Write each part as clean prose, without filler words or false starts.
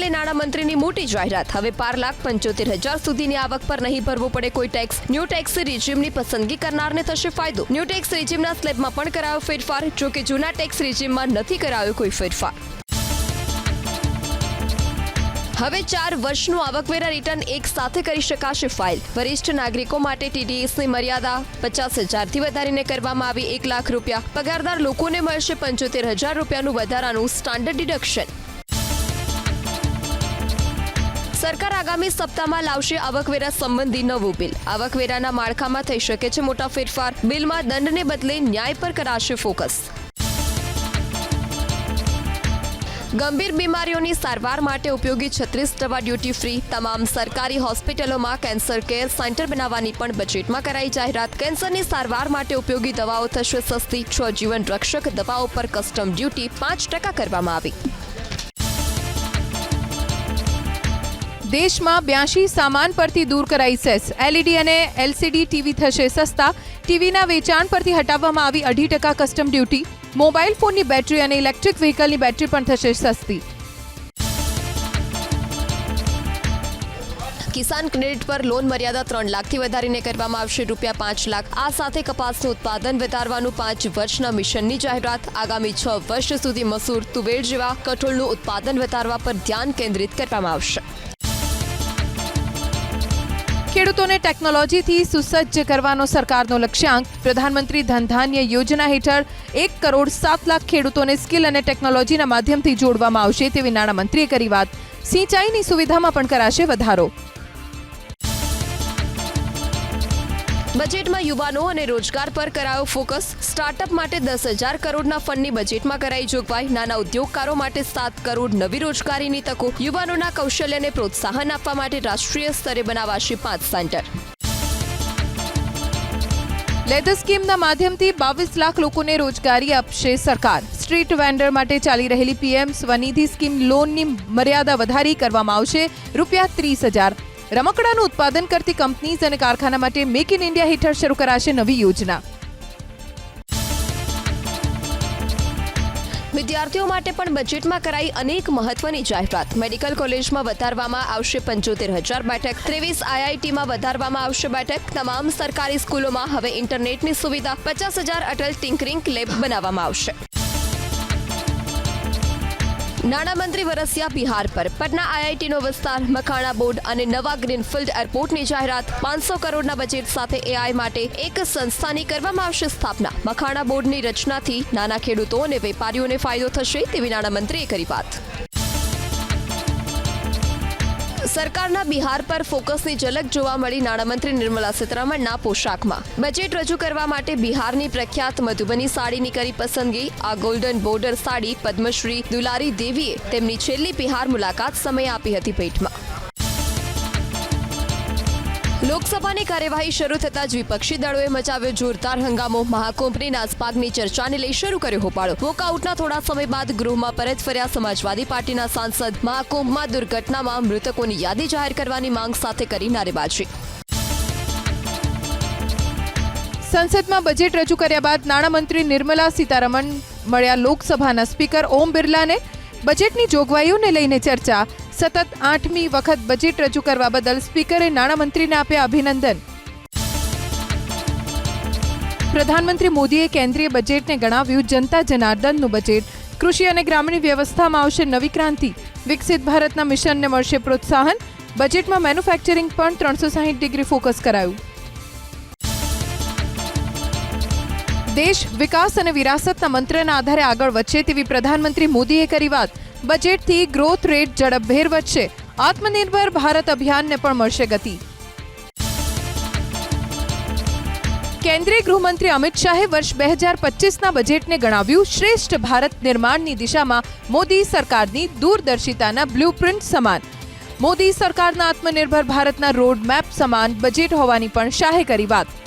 ગઈકાલે નાણામંત્રીની મોટી જાહેરાત। હવે 12,75,000 સુધીની આવક પર નહીં ભરવો પડે કોઈ ટેક્સ। ન્યૂ ટેક્સ રેજિમની પસંદગી કરનારને થશે ફાયદો। ન્યૂ ટેક્સ રેજિમના સ્લેબમાં પણ કરાયો ફેરફાર, જો કે જૂના ટેક્સ રેજિમમાં નથી કરાયો કોઈ ફેરફાર। હવે 4 વર્ષનું આવકવેરા રિટર્ન એક સાથે કરી શકાશે ફાઇલ। વરિષ્ઠ નાગરિકો માટે ટીડીએસની મર્યાદા 50,000થી વધારીને કરવામાં આવી 1 લાખ રૂપિયા। પગારદાર લોકોને મળશે 75,000 રૂપિયાનું વધારાનું સ્ટાન્ડર્ડ ડિડક્શન। સરકાર આગામી સપ્તાહમાં લાવશે આવકવેરા સંબંધી નવું બિલ। આવકવેરાના માળખામાં થઈ શકે છે મોટા ફેરફાર। બિલમાં દંડને બદલે ન્યાય પર કરાશે ફોકસ। ગંભીર બીમારીઓની સારવાર માટે ઉપયોગી 36 દવા ડ્યુટી ફ્રી। તમામ સરકારી હોસ્પિટલોમાં કેન્સર કેર સેન્ટર બનાવવાની પણ બજેટમાં કરાઈ જાહેરાત। કેન્સરની સારવાર માટે ઉપયોગી દવાઓ થશે સસ્તી। 6 જીવન રક્ષક દવાઓ પર કસ્ટમ ડ્યુટી 5% કરવામાં આવી। દેશમાં 82 સામાન પરથી દૂર કરાઈ સેસ। એલઈડી અને એલસીડી ટીવી થશે સસ્તા। ટીવીના વેચાણ પરથી હટાવવામાં આવી 2.5% કસ્ટમ ડ્યુટી। મોબાઈલ ફોનની બેટરી અને ઇલેક્ટ્રિક વ્હીકલની બેટરી પણ થશે સસ્તી। કિસાન ક્રેડિટ પર લોન મર્યાદા 3 લાખથી વધારીને કરવામાં આવશે ₹5 લાખ। આ સાથે કપાસનું ઉત્પાદન વધારવાનું 5 વર્ષના મિશનની જાહેરાત। આગામી 6 વર્ષ સુધી મસૂર, તુવેર જેવા કઠોળનું ઉત્પાદન વધારવા પર ધ્યાન કેન્દ્રિત કરવામાં આવશે। ખેડૂતોને ટેકનોલોજીથી સુસજ્જ કરવાનો સરકારનો લક્ષ્યાંક। પ્રધાનમંત્રી ધન ધાન્ય યોજના હેઠળ 1,07,00,000 ખેડૂતોને સ્કિલ અને ટેકનોલોજીના માધ્યમથી જોડવામાં આવશે તેવી નાણામંત્રીએ કરી વાત। સિંચાઈની સુવિધામાં પણ કરાશે વધારો। બજેટમાં યુવાનો અને રોજગાર પર કરાયો ફોકસ। સ્ટાર્ટઅપ માટે 10,000 કરોડના ફંડની બજેટમાં કરાઈ જોગવાઈ। નાના ઉદ્યોગકારો માટે 7 કરોડ નવી રોજગારીની તકો। યુવાનોના કૌશલ્યને પ્રોત્સાહન આપવા માટે રાષ્ટ્રીય સ્તરે બનાવાશે 5 સેન્ટર। લેધર સ્કીમના માધ્યમથી 22 લાખ લોકોને રોજગારી આપશે સરકાર। સ્ટ્રીટ વેન્ડર માટે ચાલી રહેલી પીએમ સ્વનિધિ સ્કીમ લોનની મર્યાદા વધારી કરવામાં આવશે ₹30,000। રમકડાનું ઉત્પાદન કરતી કંપનીઝ અને કારખાના માટે મેક ઇન ઇન્ડિયા હેઠળ શરૂ કરાશે નવી યોજના। વિદ્યાર્થીઓ માટે પણ બજેટમાં કરાઈ અનેક મહત્વની જાહેરાત। મેડિકલ કોલેજમાં વધારવામાં આવશે 75,000 બેઠક। 23 આઈઆઈટીમાં વધારવામાં આવશે બેઠક। તમામ સરકારી સ્કૂલોમાં હવે ઇન્ટરનેટની સુવિધા। 50,000 અટલ ટિંકરિંગ લેબ બનાવવામાં આવશે। નાણામંત્રી વરસ્યા બિહાર પર। પટના આઈઆઈટીનો વિસ્તાર, મખાણા બોર્ડ અને નવા ગ્રીનફિલ્ડ એરપોર્ટની જાહેરાત। 500 કરોડના બજેટ સાથે એઆઈ માટે એક સંસ્થાની કરવામાં આવશે સ્થાપના। મખાણા બોર્ડની રચનાથી નાના ખેડૂતો અને વેપારીઓને ફાયદો થશે તેવી નાણામંત્રીએ કરી વાત। સરકારના બિહાર પર ફોકસની ઝલક જોવા મળી નાણામંત્રી નિર્મલા સીતારમણના પોશાકમાં। બજેટ રજૂ કરવા માટે બિહારની પ્રખ્યાત મધુબની સાડીની કરી પસંદગી। આ ગોલ્ડન બોર્ડર સાડી પદ્મશ્રી દુલારી દેવીએ તેમની છેલ્લી બિહાર મુલાકાત સમયે આપી હતી ભેટમાં। લોકસભાની કાર્યવાહી શરૂ થતાં જ વિપક્ષી દળોએ મચાવ્યો જોરદાર હંગામો। મહાકુંભની નાસભાગની ચર્ચાને લઈ શરૂ કર્યો હોબાળો। વોકઆઉટના થોડા સમય બાદ ગૃહમાં પરત ફર્યા સમાજવાદી પાર્ટીના સાંસદ। મહાકુંભમાં દુર્ઘટનામાં મૃતકોની યાદી જાહેર કરવાની માંગ સાથે કરી નારેબાજી। સંસદમાં બજેટ રજૂ કર્યા બાદ નાણામંત્રી નિર્મલા સીતારમણ મળ્યા લોકસભાના સ્પીકર ઓમ બિરલાને। બજેટની જોગવાઈઓને લઈને ચર્ચા। સતત 8મી વખત બજેટ રજૂ કરવા બદલ સ્પીકરે નાણામંત્રીને આપ્યા અભિનંદન। પ્રધાનમંત્રી મોદીએ કેન્દ્રીય બજેટને ગણાવ્યું જનતા જનાર્દનનું બજેટ। કૃષિ અને ગ્રામીણ વ્યવસ્થામાં આવશે નવી ક્રાંતિ। વિકસિત ભારતના મિશનને મળશે પ્રોત્સાહન। બજેટમાં મેન્યુફેક્ચરિંગ પણ 360 ડિગ્રી ફોકસ કરાયું। દેશ વિકાસ અને વિરાસતના મંત્રના આધારે આગળ વધશે તેવી પ્રધાનમંત્રી મોદીએ કરી વાત। બજેટથી ગ્રોથ રેટ ઝડપભેર વધશે। આત્મનિર્ભર ભારત અભિયાનને પણ મળશે ગતિ। કેન્દ્રીય ગૃહમંત્રી અમિત શાહે વર્ષ 2025ના બજેટને ગણાવ્યું શ્રેષ્ઠ ભારત નિર્માણની દિશામાં મોદી સરકારની દૂરદર્શિતાના બ્લુપ્રિન્ટ સમાન। મોદી સરકારના આત્મનિર્ભર ભારતના રોડમેપ સમાન બજેટ હોવાની પણ શાહે કરી વાત।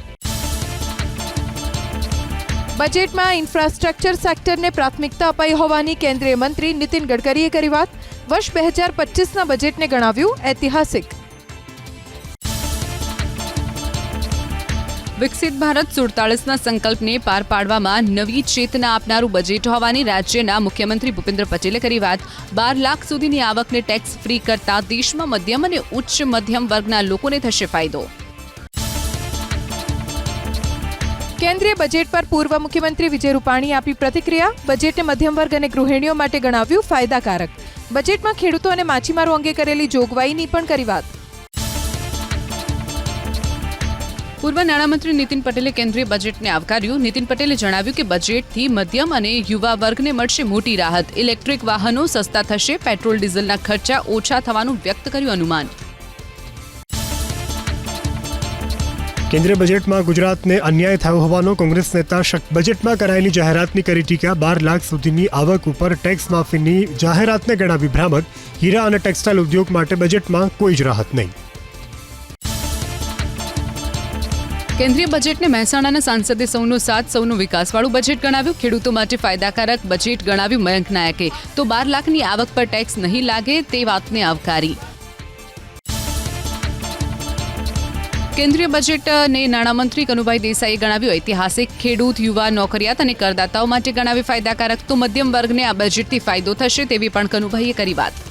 બજેટમાં ઇન્ફ્રાસ્ટ્રક્ચર સેક્ટરને પ્રાથમિકતા અપાઈ હોવાની કેન્દ્રીય મંત્રી નીતિન ગડકરીએ કરી વાત। વર્ષ 2025ના બજેટને ગણાવ્યું ઐતિહાસિક। વિકસિત ભારત 47ના સંકલ્પને પાર પાડવામાં નવી ચેતના આપનારું બજેટ હોવાની રાજ્યના મુખ્યમંત્રી ભૂપેન્દ્ર પટેલે કરી વાત। 12 લાખ સુધીની આવકને ટેક્સ ફ્રી કરતા દેશમાં મધ્યમ અને ઉચ્ચ મધ્યમ વર્ગના લોકોને થશે ફાયદો। કેન્દ્રીય બજેટ પર પૂર્વ મુખ્યમંત્રી વિજય રૂપાણી આપી પ્રતિક્રિયા। બજેટને મધ્યમ વર્ગ અને ગૃહિણીઓ માટે ગણાવ્યું ફાયદાકારક। બજેટમાં ખેડૂતો અને માછીમારો અંગે કરેલી જોગવાઈની પણ કરી વાત। પૂર્વ નાણામંત્રી નીતિન પટેલે કેન્દ્રીય બજેટને આવકાર્યું। નીતિન પટેલે જણાવ્યું કે બજેટથી મધ્યમ અને યુવા વર્ગને મળશે મોટી રાહત। ઇલેક્ટ્રિક વાહનો સસ્તા થશે, પેટ્રોલ ડીઝલના ખર્ચા ઓછા થવાનું વ્યક્ત કર્યું અનુમાન। કેન્દ્રીય બજેટમાં ગુજરાતને અન્યાય થયો હોવાનો કોંગ્રેસ નેતા બજેટમાં કરાયેલી જાહેરાતની કરી ટીકા। 12 લાખ સુધીની આવક ઉપર ટેક્સ માફીની જાહેરાતને ગણાવી ભ્રામક। હીરા અને ટેક્સટાઇલ ઉદ્યોગ માટે બજેટમાં કોઈ જ રાહત નહીં। કેન્દ્રીય બજેટને મહેસાણાના સાંસદે સૌનો સાથ સૌનો વિકાસવાળું બજેટ ગણાવ્યું। ખેડૂતો માટે ફાયદાકારક બજેટ ગણાવ્યું મયંક નાયકે। તો 12 લાખની આવક પર ટેક્સ નહીં લાગે તે વાતને આવકારી। કેન્દ્રીય બજેટને નાણામંત્રી કનુભાઈ દેસાઈએ ગણાવ્યું ઐતિહાસિક। ખેડૂત, યુવા, નોકરિયાત અને કરદાતાઓ માટે ગણાવી ફાયદાકારક। તો મધ્યમ વર્ગને આ બજેટથી ફાયદો થશે તેવી પણ કનુભાઈએ કરી વાત।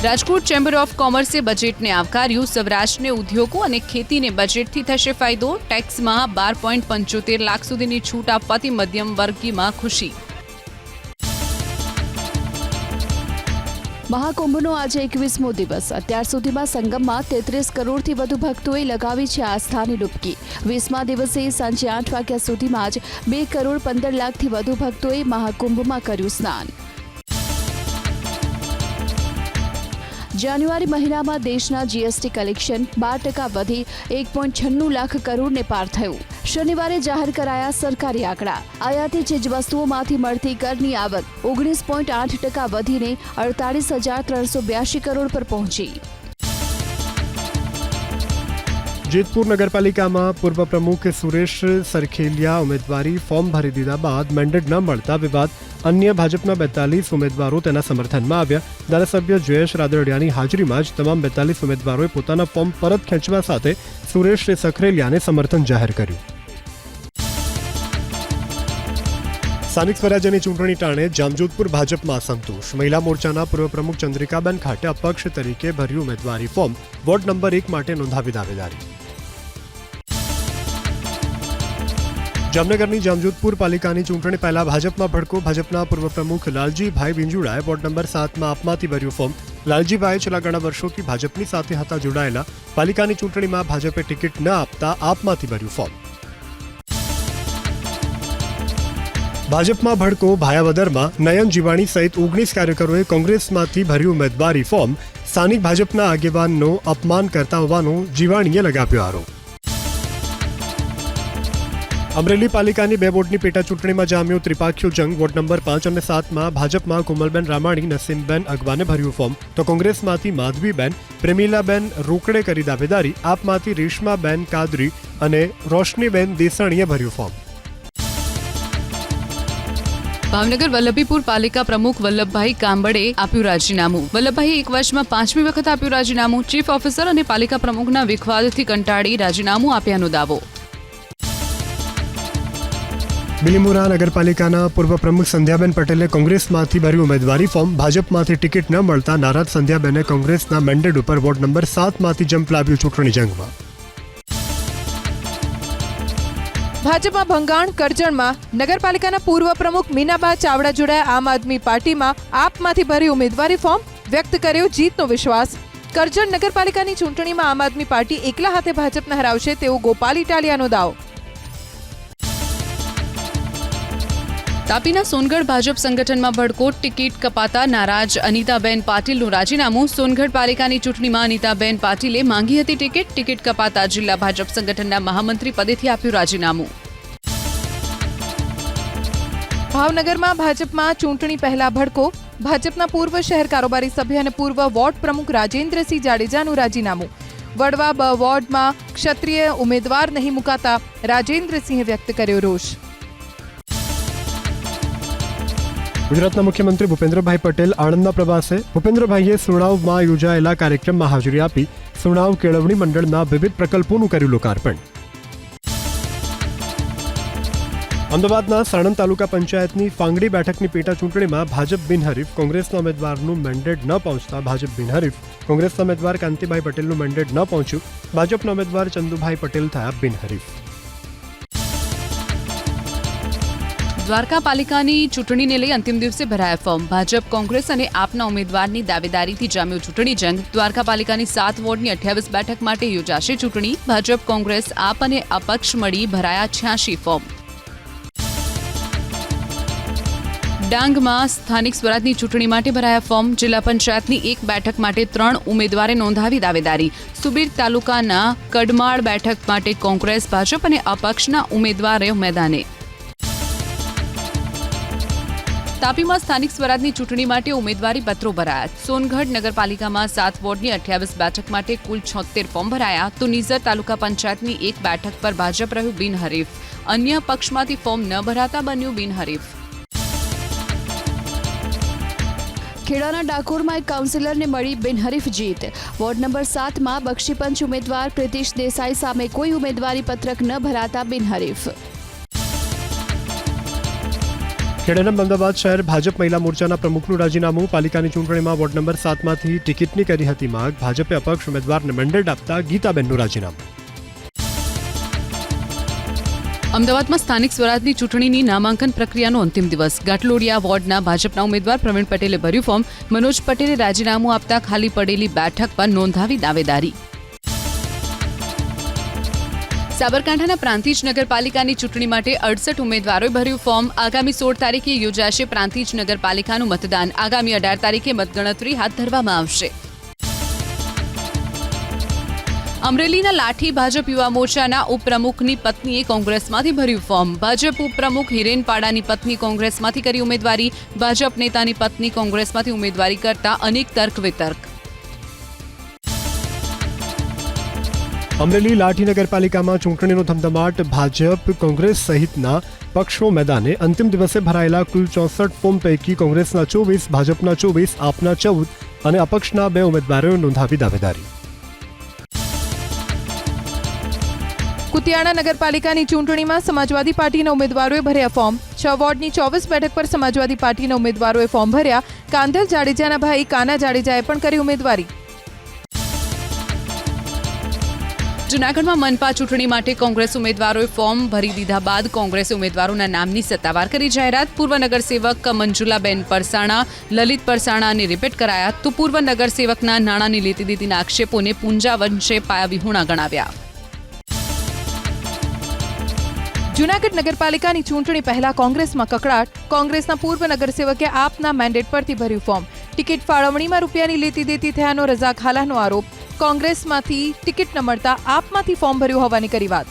રાજકોટ ચેમ્બર ઓફ કોમર્સે બજેટને આવકાર્યું। સૌરાષ્ટ્રને ઉદ્યોગો અને ખેતીને બજેટથી થશે ફાયદો। ટેક્સમાં 12.75 લાખ સુધીની છૂટ આપવાથી મધ્યમ વર્ગીમાં ખુશી। મહાકુંભનો આજે 21મો દિવસ। અત્યાર સુધીમાં સંગમમાં 33 કરોડથી વધુ ભક્તોએ લગાવી છે આસ્થાની ડૂબકી। 20મા દિવસે સાંજે 8 વાગ્યા સુધીમાં જ 2 કરોડ 15 લાખથી વધુ ભક્તોએ મહાકુંભમાં કર્યું સ્નાન। જાન્યુઆરી મહિનામાં દેશના જીએસટી કલેક્શન 12% વધી 1.96 લાખ કરોડને પાર થયું। શનિવારે જાહેર કરાયા સરકારી આંકડા। આયાતી ચીજવસ્તુઓમાંથી મળતી કરની આવક 19.8% વધીને 48,382 કરોડ પર પહોંચી। જેતપુર નગરપાલિકામાં પૂર્વ પ્રમુખ સુરેશ સરખેલિયા ઉમેદવારી ફોર્મ ભરી દીધા બાદ મેન્ડેટ ન મળતા વિવાદ। અન્ય ભાજપના 42 ઉમેદવારો તેના સમર્થનમાં આવ્યા। ધારાસભ્ય જયેશ રાદડિયાની હાજરીમાં જ તમામ 42 ઉમેદવારોએ પોતાના ફોર્મ પરત ખેંચવા સાથે સુરેશ સરખેલિયાને સમર્થન જાહેર કર્યું। સ્થાનિક સ્વરાજ્યની ચૂંટણી ટાણે જામજોધપુર ભાજપમાં અસંતોષ। મહિલા મોરચાના પૂર્વ પ્રમુખ ચંદ્રિકાબેન ખાટે અપક્ષ તરીકે ભર્યું ઉમેદવારી ફોર્મ। વોર્ડ નંબર 1 માટે નોંધાવી દાવેદારી। જામનગરની જામજોધપુર પાલિકાની ચૂંટણી પહેલા ભાજપમાં ભડકો। ભાજપના પૂર્વ પ્રમુખ લાલજીભાઈ વિંજુડાએ વોર્ડ નંબર 7માં આપમાંથી ભર્યું ફોર્મ। લાલજીભાઈ છેલ્લા ઘણા વર્ષોથી ભાજપની સાથે હતા જોડાયેલા। પાલિકાની ચૂંટણીમાં ભાજપે ટિકિટ ન આપતા આપમાંથી ભર્યું ફોર્મ। ભાજપમાં ભડકો ભાયાવદરમાં નયન જીવાણી સહિત 19 કાર્યકરોએ કોંગ્રેસમાંથી ભર્યું ઉમેદવારી ફોર્મ। સ્થાનિક ભાજપના આગેવાનનો અપમાન કરતા હોવાનો જીવાણીએ લગાવ્યો આરોપ। અમરેલી પાલિકાની 2 વોર્ડની પેટા ચૂંટણીમાં જામ્યો ત્રિપાખ્યો જંગ। વોર્ડ નંબર 5 અને 7માં ભાજપમાં કોમલબેન રામાણી નસીમબેન અગવાને ભર્યું ફોર્મ। તો કોંગ્રેસમાંથી માધવીબેન પ્રેમીલાબેન રોકડે કરી દાવેદારી। આપમાંથી રેશમાબેન કાદરી અને રોશનીબેન દેસાણીએ ભર્યું ફોર્મ। ભાવનગર વલ્લભીપુર પાલિકા પ્રમુખ વલ્લભભાઈ કાંબળે આપ્યું રાજીનામું। વલ્લભભાઈએ 1 વર્ષમાં 5મી વખત આપ્યું રાજીનામું। ચીફ ઓફિસર અને પાલિકા પ્રમુખના વિખવાદથી કંટાળી રાજીનામું આપ્યાનો દાવો। બિલીમોરા નગરપાલિકાના પૂર્વ પ્રમુખ સંધ્યાબેન પટેલે કોંગ્રેસમાંથી ભર્યું ઉમેદવારી ફોર્મ। ભાજપમાંથી ટિકિટ ન મળતા નારાજ સંધ્યાબેને કોંગ્રેસના મેન્ડેટ ઉપર વોર્ડ નંબર 7માંથી જંપ લાવ્યું ચૂંટણી જંગમાં। ભાજપમાં ભંગાણ। કરજણમાં નગરપાલિકાના પૂર્વ પ્રમુખ મીનાબા ચાવડા જોડાયા આમ આદમી પાર્ટીમાં। આપમાંથી ભર્યું ઉમેદવારી ફોર્મ, વ્યક્ત કર્યો જીતનો વિશ્વાસ। કરજણ નગરપાલિકાની ચૂંટણીમાં આમ આદમી પાર્ટી એકલા હાથે ભાજપને હરાવશે તેવો ગોપાલ ઇટાલિયાનો દાવો। તાપીના સોનગઢ ભાજપ સંગઠનમાં ભડકો। ટિકિટ કપાતા નારાજ અનિતાબેન પાટીલનું રાજીનામું। સોનગઢ પાલિકાની ચૂંટણીમાં અનિતાબેન પાટીલે માંગી હતી ટિકિટ। ટિકિટ કપાતા જિલ્લા ભાજપ સંગઠનના મહામંત્રી પદેથી આપ્યું રાજીનામું। ભાવનગરમાં ભાજપમાં ચૂંટણી પહેલા ભડકો। ભાજપના પૂર્વ શહેર કારોબારી સભ્ય અને પૂર્વ વોર્ડ પ્રમુખ રાજેન્દ્રસિંહ જાડેજાનું રાજીનામું। વડવા 2 વોર્ડમાં ક્ષત્રિય ઉમેદવાર નહીં મુકાતા રાજેન્દ્રસિંહે વ્યક્ત કર્યો રોષ। ગુજરાતના મુખ્યમંત્રી ભૂપેન્દ્રભાઈ પટેલ આણંદના પ્રવાસે. ભૂપેન્દ્રભાઈએ સુણાવમાં યોજાયેલા કાર્યક્રમમાં હાજરી આપી સુણાવ કેળવણી મંડળના વિવિધ પ્રકલ્પોનું કર્યું લોકાર્પણ. અમદાવાદના સાણંદ તાલુકા પંચાયતની ફાંગડી બેઠકની પેટા ચૂંટણીમાં ભાજપ બિનહરીફ. કોંગ્રેસના ઉમેદવારનું મેન્ડેટ ન પહોંચતા ભાજપ બિનહરીફ. કોંગ્રેસના ઉમેદવાર કાંતિભાઈ પટેલનું મેન્ડેટ ન પહોંચ્યું. ભાજપના ઉમેદવાર ચંદુભાઈ પટેલ થયા બિનહરીફ. દ્વારકા પાલિકાની ચૂંટણીને લઈ અંતિમ દિવસે ભરાયા ફોર્મ. ભાજપ, કોંગ્રેસ અને આપના ઉમેદવારની દાવેદારીથી જામ્યો ચૂંટણી જંગ. દ્વારકા પાલિકાની 7 વોર્ડની 28 બેઠક માટે યોજાશે ચૂંટણી. ભાજપ, કોંગ્રેસ, આપ અને અપક્ષ મળી ભરાયા 86 ફોર્મ. ડાંગમાં સ્થાનિક સ્વરાજની ચૂંટણી માટે ભરાયા ફોર્મ. જિલ્લા પંચાયતની 1 બેઠક માટે 3 ઉમેદવારે નોંધાવી દાવેદારી. સુબીર તાલુકાના કડમાળ બેઠક માટે કોંગ્રેસ, ભાજપ અને અપક્ષના ઉમેદવારો મેદાને. તાપીમાં સ્થાનિક સ્વરાજની ચૂંટણી માટે ઉમેદવારી પત્રો ભરાયા. સોનગઢ નગરપાલિકામાં 7 વોર્ડની 28 બેઠક માટે કુલ 76 ફોર્મ ભરાયા. તો નિઝર તાલુકા પંચાયતની 1 બેઠક પર ભાજપ રહ્યું બિનહરીફ. અન્ય પક્ષમાંથી ફોર્મ ન ભરાતા બન્યું બિનહરીફ. ખેડાના ડાકોરમાં એક કાઉન્સિલરને મળી બિનહરીફ જીત. વોર્ડ નંબર 7માં બક્ષીપંચ ઉમેદવાર પ્રિતિશ દેસાઈ સામે કોઈ ઉમેદવારી પત્રક ન ભરાતા બિનહરીફ. ખેડાના અમદાવાદ શહેર ભાજપ મહિલા મોરચાના પ્રમુખનું રાજીનામું. પાલિકાની ચૂંટણીમાં વોર્ડ નંબર 7માંથી ટિકિટની કરી હતી માંગ. ભાજપે અપક્ષ ઉમેદવારને મેન્ડેટ આપતા ગીતાબેનનું રાજીનામું. અમદાવાદમાં સ્થાનિક સ્વરાજની ચૂંટણીની નામાંકન પ્રક્રિયાનો અંતિમ દિવસ. ગાટલોડિયા વોર્ડના ભાજપના ઉમેદવાર પ્રવીણ પટેલે ભર્યું ફોર્મ. મનોજ પટેલે રાજીનામું આપતા ખાલી પડેલી બેઠક પર નોંધાવી દાવેદારી. સાબરકાંઠાના પ્રાંતિજ નગરપાલિકાની ચૂંટણી માટે 68 ઉમેદવારોએ ભર્યું ફોર્મ. આગામી 16 તારીખે યોજાશે પ્રાંતિજ નગરપાલિકાનું મતદાન. આગામી 18 તારીખે મતગણતરી હાથ ધરવામાં આવશે. અમરેલીના લાઠી ભાજપ યુવા મોરચાના ઉપપ્રમુખની પત્નીએ કોંગ્રેસમાંથી ભર્યું ફોર્મ. ભાજપ ઉપપ્રમુખ હિરેનપાડાની પત્ની કોંગ્રેસમાંથી કરી ઉમેદવારી. ભાજપ નેતાની પત્ની કોંગ્રેસમાંથી ઉમેદવારી કરતા અનેક તર્ક વિતર્ક. અમરેલી લાઠી નગરપાલિકામાં ચૂંટણીનો ધમધમાટ. ભાજપ, કોંગ્રેસ સહિતના પક્ષો મેદાને. અંતિમ દિવસે ભરાયેલા કુલ 64 ફોર્મ પૈકી કોંગ્રેસના 24, ભાજપના 24, આપના 14 અને અપક્ષના 2 ઉમેદવારોએ નોંધાવી દાવેદારી. કુતિયાણા નગરપાલિકાની ચૂંટણીમાં સમાજવાદી પાર્ટીના ઉમેદવારોએ ભર્યા ફોર્મ. 6 વોર્ડની 24 બેઠક પર સમાજવાદી પાર્ટીના ઉમેદવારોએ ફોર્મ ભર્યા. કાંધલ જાડેજાના ભાઈ કાના જાડેજાએ પણ કરી ઉમેદવારી. જૂનાગઢમાં મનપા ચૂંટણી માટે કોંગ્રેસ ઉમેદવારોએ ફોર્મ ભરી દીધા બાદ કોંગ્રેસે ઉમેદવારોના નામની સત્તાવાર કરી જાહેરાત. પૂર્વ નગરસેવક મંજુલાબેન પરસાણા, લલિત પરસાણાને રિપીટ કરાયા. તો પૂર્વ નગરસેવકના નાણાંની લેતી દેતીના આક્ષેપોને પૂંજા વંશે પાયાવિહોણા ગણાવ્યા. જૂનાગઢ નગરપાલિકાની ચૂંટણી પહેલા કોંગ્રેસમાં કકળાટ. કોંગ્રેસના પૂર્વ નગરસેવકે આપના મેન્ડેટ પરથી ભર્યું ફોર્મ. ટિકિટ ફાળવણીમાં રૂપિયાની લેતી દેતી થયાનો રઝાક હાલાનો આરોપ. કોંગ્રેસમાંથી ટિકિટ ન મળતા આપમાંથી ફોર્મ ભર્યું હોવાની કરી વાત.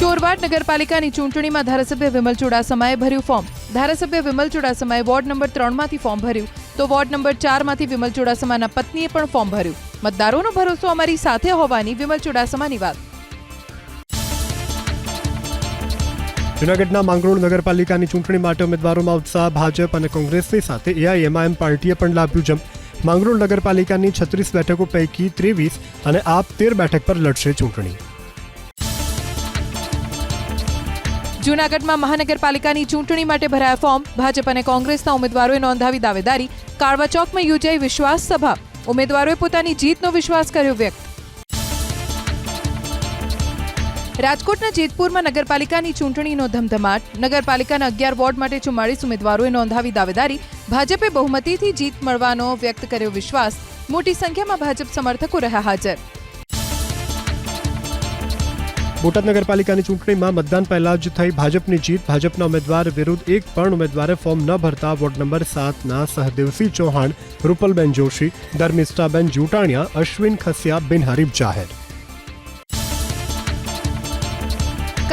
ચોરવાડ નગરપાલિકાની ચૂંટણીમાં ધારાસભ્ય વિમલ ચુડાસમાએ ભર્યું ફોર્મ. ધારાસભ્ય વિમલ ચુડાસમાએ વોર્ડ નંબર 3માંથી ફોર્મ ભર્યું. તો વોર્ડ નંબર 4માંથી વિમલ ચુડાસમાના પત્નીએ પણ ફોર્મ ભર્યું. મતદારોનો ભરોસો અમારી સાથે હોવાની વિમલ ચુડાસમાની વાત. જૂનાગઢના માંગરોળ નગરપાલિકાની ચૂંટણી માટે ઉમેદવારોમાં ઉત્સાહ. ભાજપ અને કોંગ્રેસની સાથે એઆઈએમઆઈએમ પાર્ટીએ પણ લાવ્યું જંપ. માંગરોળ નગરપાલિકાની 36 બેઠકો પૈકી 23 અને આપ 13 બેઠક પર લડશે ચૂંટણી. જૂનાગઢમાં મહાનગરપાલિકાની ચૂંટણી માટે ભરાયા ફોર્મ. ભાજપ અને કોંગ્રેસના ઉમેદવારોએ નોંધાવી દાવેદારી. કાળવા ચોકમાં યોજાઈ વિશ્વાસ સભા. ઉમેદવારોએ પોતાની જીતનો વિશ્વાસ કર્યો વ્યક્ત. રાજકોટના જેતપુરમાં નગરપાલિકાની ચૂંટણીનો ધમધમાટ. નગરપાલિકાના 11 વોર્ડ માટે 44 ઉમેદવારોએ નોંધાવી દાવેદારી. ભાજપે બહુમતીથી જીત મળવાનો વ્યક્ત કર્યો વિશ્વાસ. મોટી સંખ્યામાં ભાજપ સમર્થકો રહ્યા હાજર. બોટાદ નગરપાલિકાની ચૂંટણીમાં મતદાન પહેલા જ થઈ ભાજપની જીત. ભાજપના ઉમેદવાર વિરુદ્ધ એક પણ ઉમેદવારે ફોર્મ ન ભરતા વોર્ડ નંબર 7ના સહદેવસિંહ ચૌહાણ, રૂપલબેન જોશી, ધર્મિષ્ઠાબેન જુટાણિયા, અશ્વિન ખસિયા બિનહરીફ જાહેર.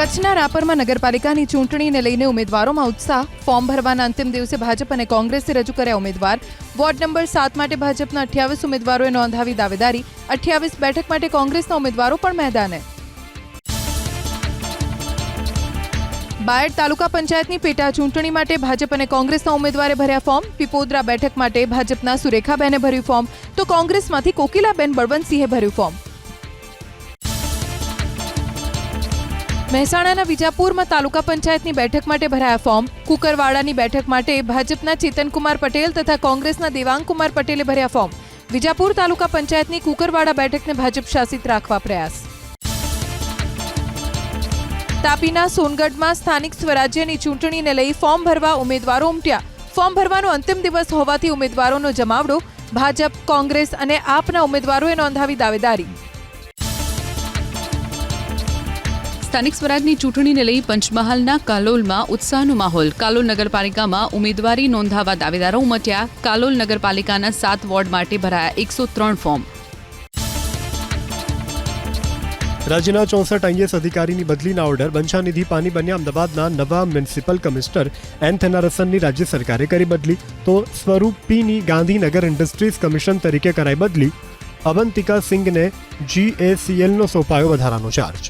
કચ્છના રાપરમાં નગરપાલિકાની ચૂંટણીને લઈને ઉમેદવારોમાં ઉત્સાહ. ફોર્મ ભરવાના અંતિમ દિવસે ભાજપ અને કોંગ્રેસે રજૂ કર્યા ઉમેદવાર. વોર્ડ નંબર 7 માટે ભાજપના 28 ઉમેદવારોએ નોંધાવી દાવેદારી. 28 બેઠક માટે કોંગ્રેસના ઉમેદવારો પણ મેદાને. બાયડ તાલુકા પંચાયતની પેટા ચૂંટણી માટે ભાજપ અને કોંગ્રેસના ઉમેદવારે ભર્યા ફોર્મ. પીપોદરા બેઠક માટે ભાજપના સુરેખાબેને ભર્યું ફોર્મ તો કોંગ્રેસમાંથી કોકિલાબેન બળવંતસિંહે ભર્યું ફોર્મ. મહેસાણાના વિજાપુરમાં તાલુકા પંચાયતની બેઠક માટે ભરાયા ફોર્મ. કુકરવાડાની બેઠક માટે ભાજપના ચેતનકુમાર પટેલ તથા કોંગ્રેસના દેવાંગકુમાર પટેલે ભર્યા ફોર્મ. વિજાપુર તાલુકા પંચાયતની કુકરવાડા બેઠકને ભાજપ શાસિત રાખવા પ્રયાસ. તાપીના સોનગઢમાં સ્થાનિક સ્વરાજ્યની ચૂંટણીને લઈ ફોર્મ ભરવા ઉમેદવારો ઉમટ્યા. ફોર્મ ભરવાનો અંતિમ દિવસ હોવાથી ઉમેદવારોનો જમાવડો. ભાજપ, કોંગ્રેસ અને આપના ઉમેદવારોએ નોંધાવી દાવેદારી. સ્થાનિક સ્વરાજની ચૂંટણીને લઈ પંચમહાલના કાલોલમાં ઉત્સાહનો માહોલ. કાલોલ નગરપાલિકામાં ઉમેદવારી નોંધાવવા દાવેદારો ઉમટ્યા. કાલોલ નગરપાલિકાના 7 વોર્ડ માટે ભરાયા 103 ફોર્મ. રાજ્યના 64 આઈએએસ અધિકારીની બદલીના ઓર્ડર. બંછાનિધિ પાની બન્યા અમદાવાદના નવા મ્યુનિસિપલ કમિશનર એન થેનારસનની રાજ્ય સરકારે કરી બદલી તો સ્વરૂપ પીની ગાંધીનગર ઇન્ડસ્ટ્રીઝ કમિશન તરીકે કરાઈ બદલી. અવંતિકા સિંઘને GACLનો સોંપાયો વધારાનો ચાર્જ.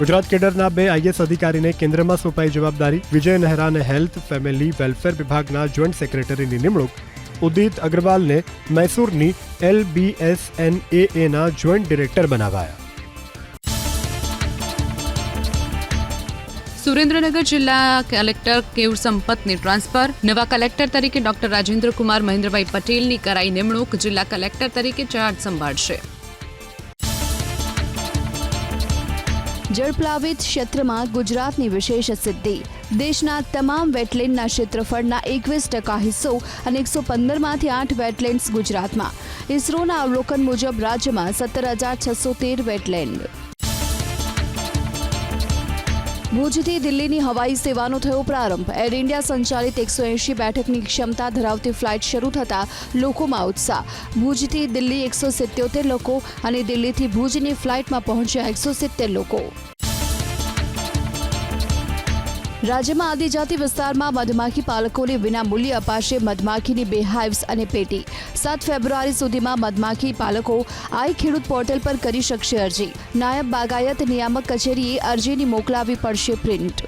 ગુજરાત કેડરના 2 આઈએએસ અધિકારીને કેન્દ્રમાં સોંપાઈ જવાબદારી. વિજય નહેરાને હેલ્થ ફેમિલી વેલફેર વિભાગના જોઈન્ટ સેક્રેટરીની નિમણૂક. ઉદિત અગ્રવાલને મૈસૂરની LBSNAAના જોઈન્ટ ડિરેક્ટર બનાવાયા. સુરેન્દ્રનગર જિલ્લા કલેક્ટર કેયુર સંપતને ટ્રાન્સફર. નવા કલેક્ટર તરીકે ડોક્ટર રાજેન્દ્ર કુમાર મહેન્દ્રભાઈ પટેલની કરાઈ નિમણૂક. જિલ્લા કલેક્ટર તરીકે ચાર્જ સંભાળશે. જળપ્લાવિત ક્ષેત્રમાં ગુજરાતની વિશેષ સિદ્ધિ. દેશના તમામ વેટલેન્ડના ક્ષેત્રફળના 21% હિસ્સો અને 115માંથી 8 વેટલેન્ડ્સ ગુજરાતમાં. ઇસરોના અવલોકન મુજબ રાજ્યમાં 17,613 વેટલેન્ડ. ભુજથી દિલ્હીની હવાઈ સેવાનો થયો પ્રારંભ. એર ઇન્ડિયા સંચાલિત 180 બેઠકની ક્ષમતા ધરાવતી ફ્લાઇટ શરૂ થતાં લોકોમાં ઉત્સાહ. ભુજથી દિલ્હી 177 લોકો અને દિલ્હીથી ભુજની ફ્લાઇટમાં પહોંચ્યા 170 લોકો. રાજ્યમાં આદિજાતિ વિસ્તારમાં મધમાખી પાલકોને વિના મૂલ્યે અપાશે મધમાખીની 2 હાઇવ્સ અને પેટી. 7 ફેબ્રુઆરી સુધીમાં મધમાખી પાલકો આઈ ખેડૂત પોર્ટલ પર કરી શકશે અરજી. નાયબ બાગાયત નિયામક કચેરીએ અરજીની મોકલાવી પડશે પ્રિન્ટ.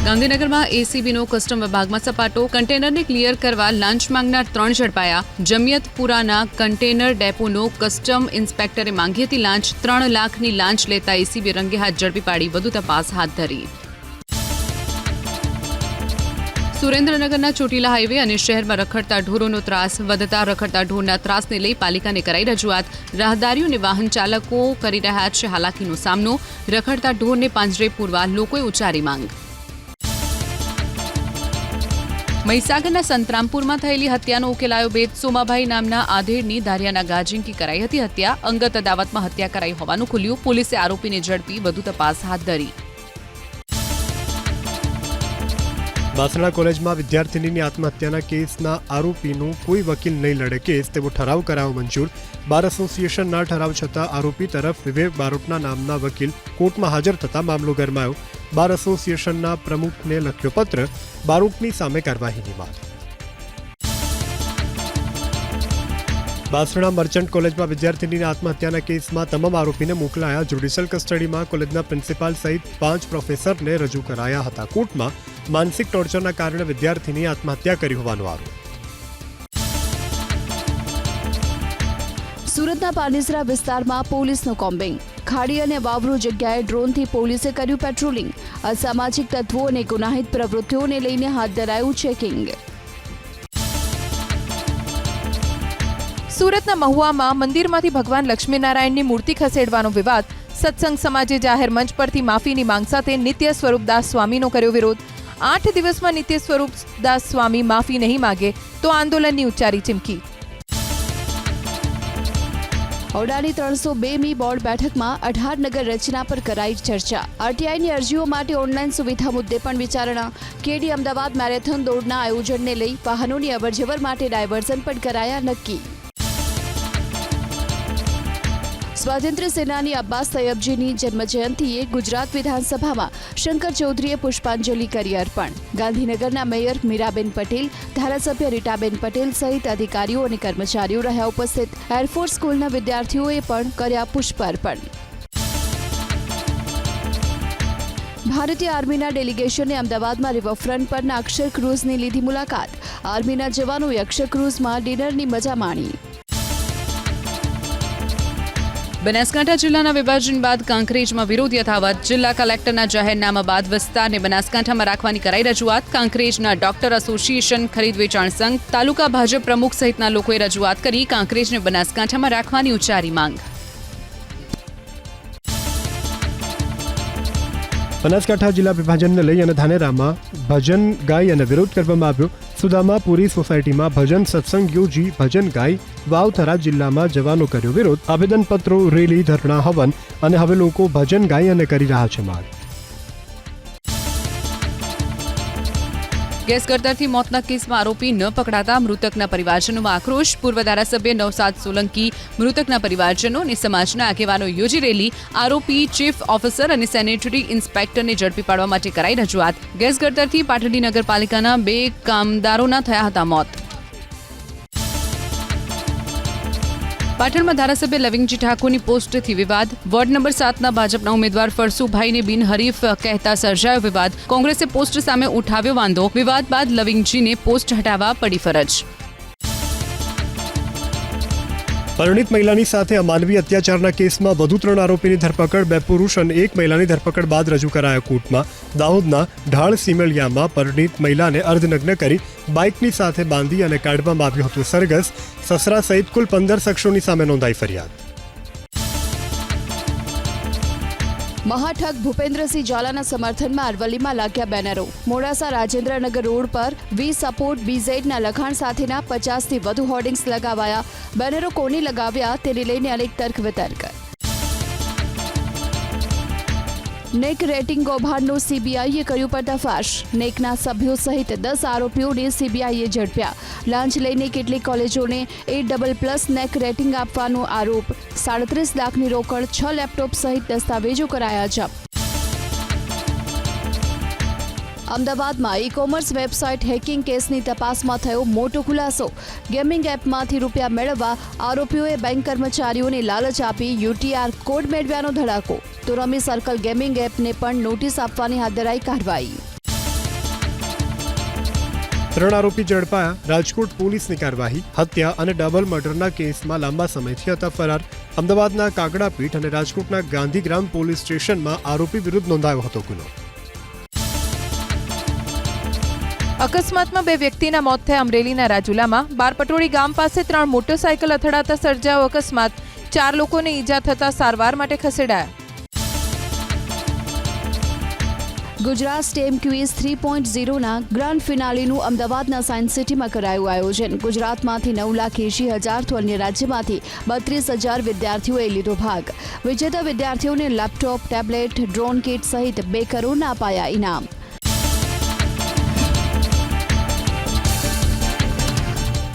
ગાંધીનગરમાં ACBનો કસ્ટમ વિભાગમાં સપાટો. કન્ટેનરને ક્લિયર કરવા લાંચ માંગનાર 3 ઝડપાયા. જમિયતપુરાના કન્ટેનર ડેપોનો કસ્ટમ ઇન્સ્પેક્ટરે માંગી હતી લાંચ. 3 લાખની લાંચ લેતા ACB રંગે હાથ ઝડપી પાડી વધુ તપાસ હાથ ધરી. સુરેન્દ્રનગરના ચોટીલા હાઈવે અને શહેરમાં રખડતા ઢોરોનો ત્રાસ. વધતા રખડતા ઢોરના ત્રાસને લઈ પાલિકાને કરાઈ રજૂઆત. રાહદારીઓ અને વાહન ચાલકો કરી રહ્યા છે હાલાકીનો સામનો. રખડતા ઢોરને પાંજરે પૂરવા લોકોએ ઉચ્ચારી માંગ. મહીસાગરના સંતરામપુરમાં થયેલી હત્યાનો ઉકેલાયો ભેદ. સોમાભાઈ નામના આધેડની ધારિયાના ગાજિંકી કરાઈ હતી હત્યા. અંગત અદાવતમાં હત્યા કરાઈ હોવાનું ખુલ્યું. પોલીસે આરોપીને ઝડપી વધુ તપાસ હાથ ધરી. બાસણા કોલેજમાં વિદ્યાર્થિનીની આત્મહત્યાના કેસના આરોપીનું કોઈ વકીલ નહીં લડે કેસ તેવો ઠરાવ કરાયો મંજૂર. બાર એસોસિએશનના ઠરાવ છતાં આરોપી તરફ વિવેક બારોટના નામના વકીલ કોર્ટમાં હાજર થતા મામલો ગરમાયો. બાર એસોસિએશનના પ્રમુખને લખ્યો પત્ર. બારોટની સામે કાર્યવાહીની માંગ. બાસણા મર્ચન્ટ કોલેજમાં વિદ્યાર્થિનીની આત્મહત્યાના કેસમાં તમામ આરોપીને મોકલાયા. જ્યુડિશિયલ કસ્ટડીમાં કોલેજના પ્રિન્સિપાલ સહિત 5 પ્રોફેસરને રજૂ કરાયા હતા કોર્ટમાં. માનસિક ટોર્ચરના કારણે વિદ્યાર્થીની આત્મહત્યા કરી હોવાનો આરોપ. સુરતના પાનેસરા વિસ્તારમાં પોલીસનું કોમ્બિંગ. ખાડી અને વાવરૂ જગ્યાએ ડ્રોનથી પોલીસે કર્યું પેટ્રોલિંગ. અસામાજિક તત્વો અને ગુનાહિત પ્રવૃત્તિઓને લઈને હાથ ધરાયું ચેકિંગ. સુરતના મહુવામાં મંદિરમાંથી ભગવાન લક્ષ્મીનારાયણની મૂર્તિ ખસેડવાનો વિવાદ. સત્સંગ સમાજે જાહેર મંચ પરથી માફીની માંગ સાથે નિત્ય સ્વરૂપદાસ સ્વામીનો કર્યો વિરોધ. 8 દિવસમાં નિત્ય સ્વરૂપદાસ સ્વામી માફી નહીં માગે તો આંદોલનની ઉચ્ચારી ચીમકી. ઓડાની 302મી બોર્ડ બેઠકમાં 18 નગર રચના પર કરાઈ ચર્ચા. RTIની અરજીઓ માટે ઓનલાઈન સુવિધા મુદ્દે પણ વિચારણા. કેડી અમદાવાદ મેરેથોન દોડના આયોજનને લઈ વાહનોની અવરજવર માટે ડાયવર્ઝન પણ કરાયા નક્કી. સ્વાતંત્ર્ય સેનાની અબ્બાસ તૈયબજીની જન્મજયંતિએ ગુજરાત વિધાનસભામાં શંકર ચૌધરીએ પુષ્પાંજલિ કરી અર્પણ. ગાંધીનગરના મેયર મીરાબેન પટેલ, ધારાસભ્ય રીટાબેન પટેલ સહિત અધિકારીઓ અને કર્મચારીઓ રહ્યા ઉપસ્થિત. એરફોર્સ સ્કૂલના વિદ્યાર્થીઓએ પણ કર્યા પુષ્પ અર્પણ. ભારતીય આર્મીના ડેલિગેશને અમદાવાદમાં રિવરફ્રન્ટ પરના અક્ષર ક્રૂઝની લીધી મુલાકાત. આર્મીના જવાનોએ અક્ષર ક્રૂઝમાં ડિનરની મજા માણી. બનાસકાંઠા જિલ્લાના વિભાજન બાદ કાંકરેજમાં વિરોધ યથાવત. જિલ્લા કલેક્ટરના જાહેરનામા બાદ વિસ્તારને બનાસકાંઠામાં રાખવાની કરાઈ રજૂઆત. કાંકરેજના ડોક્ટર એસોસિએશન, ખરીદ વેચાણ સંઘ, તાલુકા ભાજપ પ્રમુખ સહિતના લોકોએ રજૂઆત કરી કાંકરેજને બનાસકાંઠામાં રાખવાની ઉચ્ચારી માંગ. બનાસકાંઠા જિલ્લા વિભાજનને લઈ અને ધાનેરામાં ભજન ગાય અને વિરોધ કરવામાં આવ્યો. સુદામાપુરી સોસાયટીમાં ભજન સત્સંગ યોજી ભજન ગાય. વાવથરા જિલ્લામાં જવાનો કર્યો વિરોધ. આવેદનપત્રો, રેલી, ધરણા, હવન અને હવે લોકો ભજન ગાય અને કરી રહ્યા છે માંગ. ગેસ કટરથી મોતના કેસમાં આરોપી ન પકડાતા મૃતકના પરિવારજનોમાં આક્રોશ. પૂર્વ ધારાસભ્ય નવસાદ સોલંકી, મૃતકના પરિવારજનો અને સમાજના આગેવાનો યોજી રેલી. આરોપી ચીફ ઓફિસર અને સેનેટરી ઇન્સ્પેક્ટરને ઝડપી પાડવા માટે કરાઈ રજૂઆત. ગેસ કટરથી પાટડી નગરપાલિકાના 2 કામદારોના થયા હતા મોત. પાટણમાં ધારાસભ્ય લવિંગજી ઠાકોરની પોસ્ટથી વિવાદ. વોર્ડ નંબર 7ના ભાજપના ઉમેદવાર ફરસુભાઈને બિનહરીફ કહેતા સર્જાયો વિવાદ. કોંગ્રેસે પોસ્ટ સામે ઉઠાવ્યો વાંધો. વિવાદ બાદ લવિંગજીને પોસ્ટ હટાવવા પડી ફરજ. પરિણીત મહિલાની સાથે અમાનવી અત્યાચારના કેસમાં વધુ 3 આરોપીની ધરપકડ. 2 પુરુષ અને 1 મહિલાની ધરપકડ બાદ રજૂ કરાયા કોર્ટમાં. દાહોદના ઢાળ સિમલિયામાં પરિણીત મહિલાને અર્ધનગ્ન કરી બાઇકની સાથે બાંધી અને કાઢવામાં આવ્યું હતું સરઘસ. સસરા સહિત કુલ 15 શખ્સોની સામે નોંધાઈ ફરિયાદ. મહાઠગ ભૂપેન્દ્રસિંહ ઝાલાના સમર્થનમાં અરવલ્લીમાં લાગ્યા બેનરો. મોડાસા રાજેન્દ્રનગર રોડ પર વી સપોર્ટ બીઝેડના લખાણ સાથેના 50થી વધુ હોર્ડિંગ્સ લગાવાયા. બેનરો કોની લગાવ્યા તેને લઈને અનેક તર્ક વિતર્ક. નેક રેટિંગ કૌભાંડનો સીબીઆઈએ કર્યું પર્દાફાશ. નેકના સભ્યો સહિત 10 આરોપીઓને સીબીઆઈએ ઝડપ્યા. લાંચ લઈને કેટલીક કોલેજોને A++ નેક રેટિંગ આપવાનો આરોપ. 37 લાખની રોકડ, 6 લેપટોપ સહિત દસ્તાવેજો કરાયા જપ્ત. અમદાવાદમાં ઈ-કોમર્સ વેબસાઇટ હેકિંગ કેસની તપાસમાં થયો મોટો ખુલાસો. ગેમિંગ એપમાંથી રૂપિયા મેળવવા આરોપીઓએ બેંક કર્મચારીઓને લાલચ આપી UTR કોડ મેળવ્યાનો ધડાકો. તો રમી સર્કલ ગેમિંગ એપને પણ નોટિસ આપવાની હાથ ધરાઈ કાર્યવાહી. 3 આરોપી ઝડપાયા. રાજકોટ પોલીસની કાર્યવાહી. હત્યા અને ડબલ મર્ડરના કેસમાં લાંબા સમયથી હતા ફરાર. અમદાવાદના કાગડાપીઠ અને રાજકોટના ગાંધીગ્રામ પોલીસ સ્ટેશનમાં આરોપી વિરુદ્ધ નોંધાયો હતો ગુનો. અકસ્માતમાં 2 વ્યક્તિના મોત થયા અમરેલીના રાજુલામાં. બારપટોળી ગામ પાસે 3 મોટરસાયકલ અથડાતા સર્જાયો અકસ્માત. 4 લોકોને ઈજા થતા સારવાર માટે ખસેડાયા. ગુજરાત સ્ટેમ ક્વિઝ 3.0ના ગ્રાન્ડ ફિનાલેનું અમદાવાદના સાયન્સ સિટીમાં કરાયું આયોજન. ગુજરાતમાંથી 9,80,000 તો અન્ય રાજ્યમાંથી 32,000 વિદ્યાર્થીઓએ લીધો ભાગ. વિજેતા વિદ્યાર્થીઓને લેપટોપ, ટેબ્લેટ, ડ્રોન કિટ સહિત 2 કરોડના અપાયા ઇનામ.